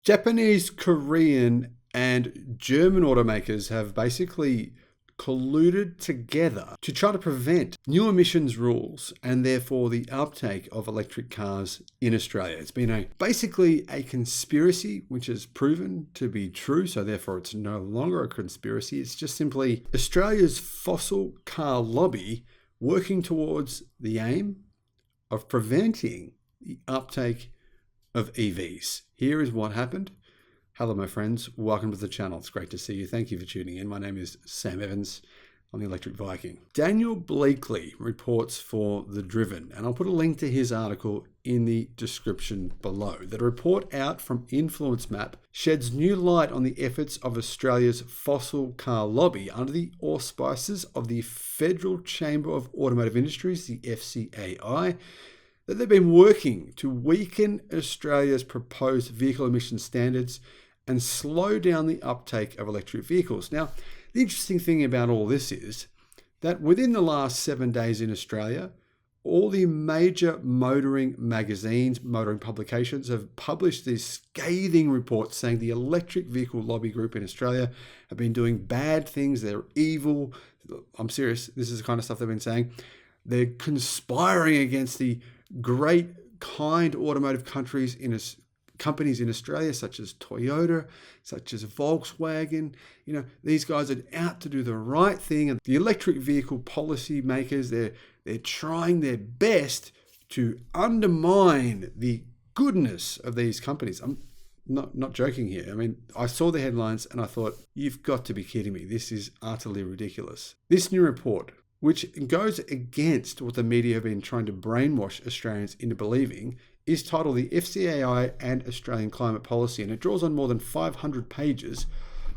Japanese, Korean, and German automakers have basically colluded together to try to prevent new emissions rules and therefore the uptake of electric cars in Australia. It's been basically a conspiracy which has proven to be true, so therefore it's no longer a conspiracy. It's just simply Australia's fossil car lobby working towards the aim of preventing the uptake of EVs. Here is what happened. Hello, my friends. Welcome to the channel. It's great to see you. Thank you for tuning in. My name is Sam Evans. I'm the Electric Viking. Daniel Bleakley reports for The Driven, and I'll put a link to his article in the description below. The report out from Influence Map sheds new light on the efforts of Australia's fossil car lobby under the auspices of the Federal Chamber of Automotive Industries, the FCAI, that they've been working to weaken Australia's proposed vehicle emission standards and slow down the uptake of electric vehicles. Now, the interesting thing about all this is that within the last 7 days in Australia, all the major motoring magazines, motoring publications have published these scathing reports saying the electric vehicle lobby group in Australia have been doing bad things. They're evil. I'm serious. This is the kind of stuff they've been saying. They're conspiring against the great, kind automotive companies in Australia, such as Toyota, such as Volkswagen. You know, these guys are out to do the right thing. And the electric vehicle policy makers, they're trying their best to undermine the goodness of these companies. I'm not joking here. I mean, I saw the headlines and I thought, you've got to be kidding me. This is utterly ridiculous. This new report, which goes against what the media have been trying to brainwash Australians into believing, is titled The FCAI and Australian Climate Policy, and it draws on more than 500 pages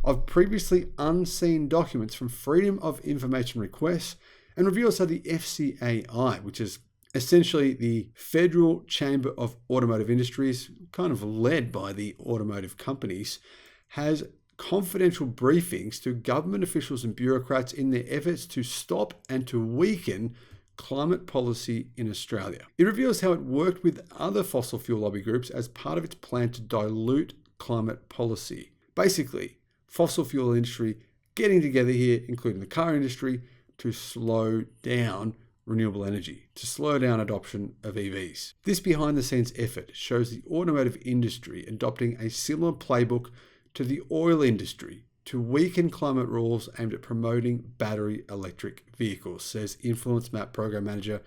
of previously unseen documents from Freedom of Information requests and reveals how the FCAI, which is essentially the Federal Chamber of Automotive Industries, kind of led by the automotive companies, has confidential briefings to government officials and bureaucrats in their efforts to stop and to weaken climate policy in Australia. It reveals how it worked with other fossil fuel lobby groups as part of its plan to dilute climate policy. Basically, fossil fuel industry getting together here, including the car industry, to slow down renewable energy, to slow down adoption of EVs. This behind-the-scenes effort shows the automotive industry adopting a similar playbook to the oil industry to weaken climate rules aimed at promoting battery electric vehicles, says Influence Map Program Manager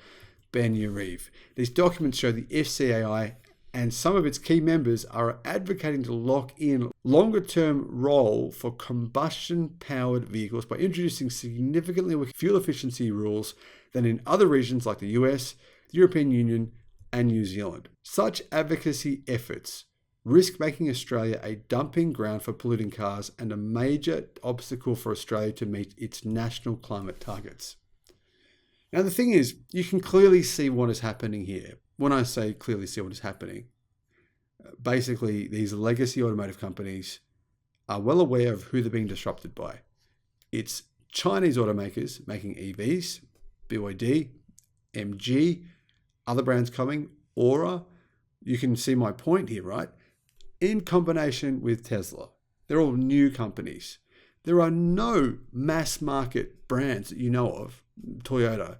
Ben Urive. These documents show the FCAI and some of its key members are advocating to lock in longer-term role for combustion-powered vehicles by introducing significantly weaker fuel efficiency rules than in other regions like the US, the European Union, and New Zealand. Such advocacy efforts risk making Australia a dumping ground for polluting cars and a major obstacle for Australia to meet its national climate targets. Now, the thing is, you can clearly see what is happening here. When I say clearly see what is happening, basically these legacy automotive companies are well aware of who they're being disrupted by. It's Chinese automakers making EVs, BYD, MG, other brands coming, Aura. You can see my point here, right? In combination with Tesla. They're all new companies. There are no mass market brands that you know of, Toyota,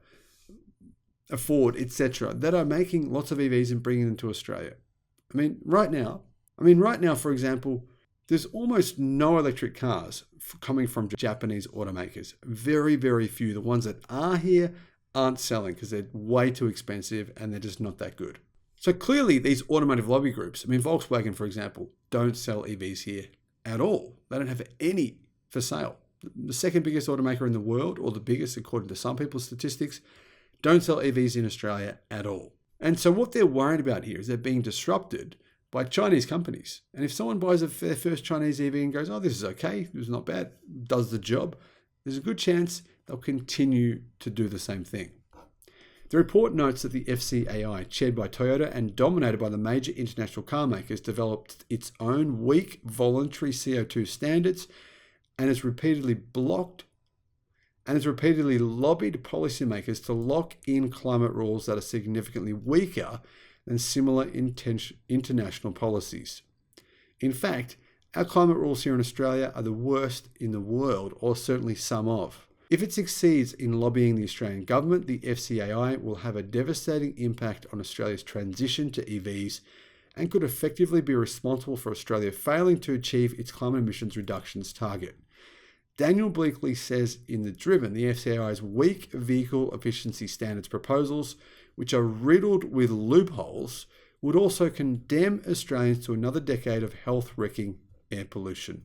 Ford, etc., that are making lots of EVs and bringing them to Australia. I mean, right now, for example, there's almost no electric cars coming from Japanese automakers. Very, very few. The ones that are here aren't selling because they're way too expensive and they're just not that good. So clearly these automotive lobby groups, Volkswagen, for example, don't sell EVs here at all. They don't have any for sale. The second biggest automaker in the world, or the biggest according to some people's statistics, don't sell EVs in Australia at all. And so what they're worried about here is they're being disrupted by Chinese companies. And if someone buys their first Chinese EV and goes, oh, this is okay, this is not bad, does the job, there's a good chance they'll continue to do the same thing. The report notes that the FCAI, chaired by Toyota and dominated by the major international car makers, developed its own weak voluntary CO2 standards and has repeatedly lobbied policymakers to lock in climate rules that are significantly weaker than similar international policies. In fact, our climate rules here in Australia are the worst in the world, or certainly some of. If it succeeds in lobbying the Australian government, the FCAI will have a devastating impact on Australia's transition to EVs and could effectively be responsible for Australia failing to achieve its climate emissions reductions target. Daniel Bleakley says in The Driven, the FCAI's weak vehicle efficiency standards proposals, which are riddled with loopholes, would also condemn Australians to another decade of health-wrecking air pollution.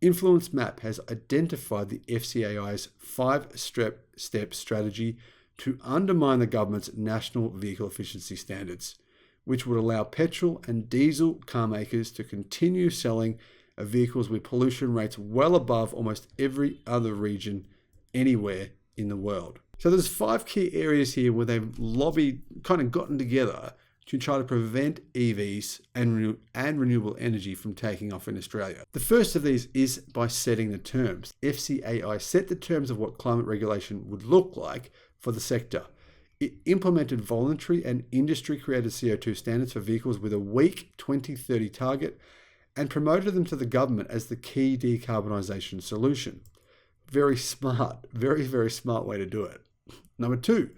Influence Map has identified the FCAI's 5-step strategy to undermine the government's national vehicle efficiency standards, which would allow petrol and diesel car makers to continue selling vehicles with pollution rates well above almost every other region anywhere in the world. So there's 5 key areas here where they've gotten together to try to prevent EVs and renewable energy from taking off in Australia. The first of these is by setting the terms. FCAI set the terms of what climate regulation would look like for the sector. It implemented voluntary and industry-created CO2 standards for vehicles with a weak 2030 target and promoted them to the government as the key decarbonisation solution. Very smart, very, very smart way to do it. Number 2,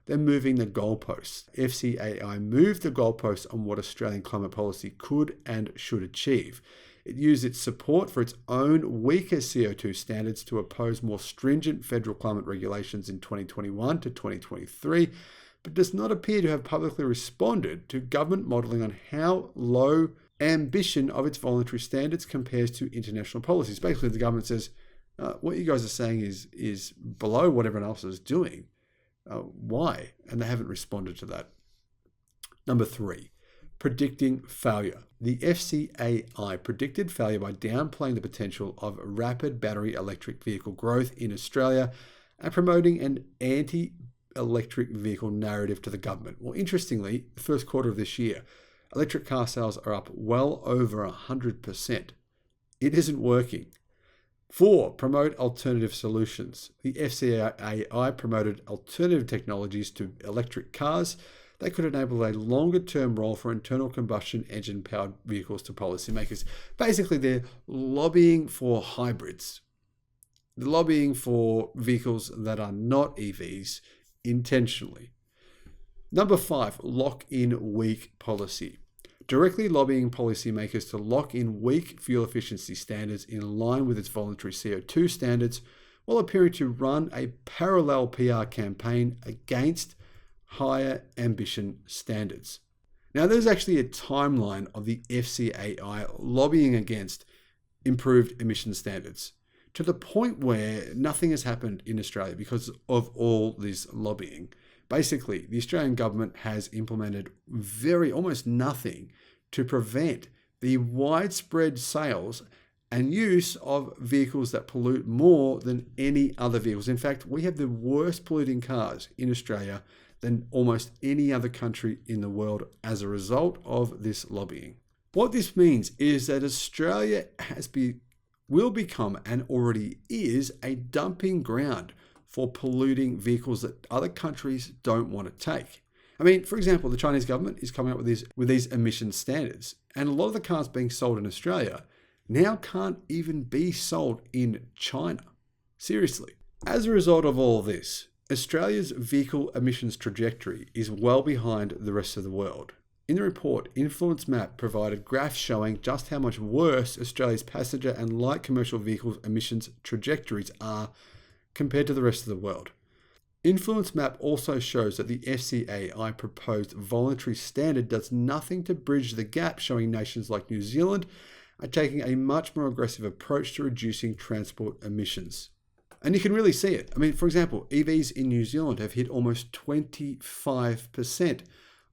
they're moving the goalposts. FCAI moved the goalposts on what Australian climate policy could and should achieve. It used its support for its own weaker CO2 standards to oppose more stringent federal climate regulations in 2021 to 2023, but does not appear to have publicly responded to government modelling on how low ambition of its voluntary standards compares to international policies. Basically, the government says, what you guys are saying is below what everyone else is doing. Why? And they haven't responded to that. Number 3, predicting failure. The FCAI predicted failure by downplaying the potential of rapid battery electric vehicle growth in Australia and promoting an anti-electric vehicle narrative to the government. Well, interestingly, the first quarter of this year, electric car sales are up well over 100%. It isn't working. 4, promote alternative solutions. The FCAI promoted alternative technologies to electric cars that could enable a longer-term role for internal combustion engine-powered vehicles to policymakers. Basically, they're lobbying for hybrids. They're lobbying for vehicles that are not EVs intentionally. Number 5, lock in weak policy. Directly lobbying policymakers to lock in weak fuel efficiency standards in line with its voluntary CO2 standards, while appearing to run a parallel PR campaign against higher ambition standards. Now, there's actually a timeline of the FCAI lobbying against improved emission standards to the point where nothing has happened in Australia because of all this lobbying. Basically, the Australian government has implemented almost nothing to prevent the widespread sales and use of vehicles that pollute more than any other vehicles. In fact, we have the worst polluting cars in Australia than almost any other country in the world as a result of this lobbying. What this means is that Australia will become, and already is, a dumping ground for polluting vehicles that other countries don't want to take. I mean, for example, the Chinese government is coming up with these emission standards, and a lot of the cars being sold in Australia now can't even be sold in China. Seriously. As a result of all this, Australia's vehicle emissions trajectory is well behind the rest of the world. In the report, Influence Map provided graphs showing just how much worse Australia's passenger and light commercial vehicle emissions trajectories are compared to the rest of the world. Influence Map also shows that the FCAI proposed voluntary standard does nothing to bridge the gap, showing nations like New Zealand are taking a much more aggressive approach to reducing transport emissions. And you can really see it. I mean, for example, EVs in New Zealand have hit almost 25%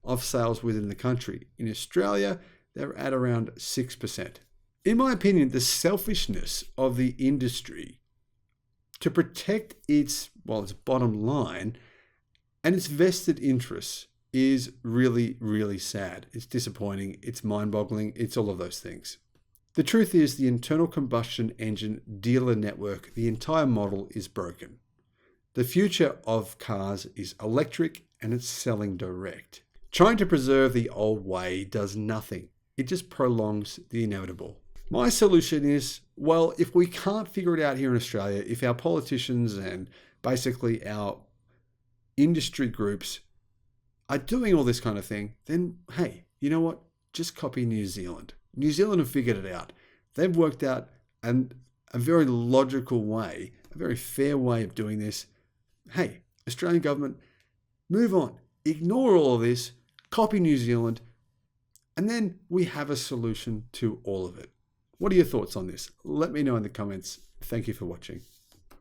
of sales within the country. In Australia, they're at around 6%. In my opinion, the selfishness of the industry to protect its bottom line and its vested interests is really, really sad. It's disappointing. It's mind-boggling. It's all of those things. The truth is, the internal combustion engine dealer network, the entire model is broken. The future of cars is electric and it's selling direct. Trying to preserve the old way does nothing it just prolongs the inevitable. My solution is, well, if we can't figure it out here in Australia, if our politicians and basically our industry groups are doing all this kind of thing, then hey, you know what? Just copy New Zealand. New Zealand have figured it out. They've worked out a very logical way, a very fair way of doing this. Hey, Australian government, move on. Ignore all of this, copy New Zealand, and then we have a solution to all of it. What are your thoughts on this? Let me know in the comments. Thank you for watching.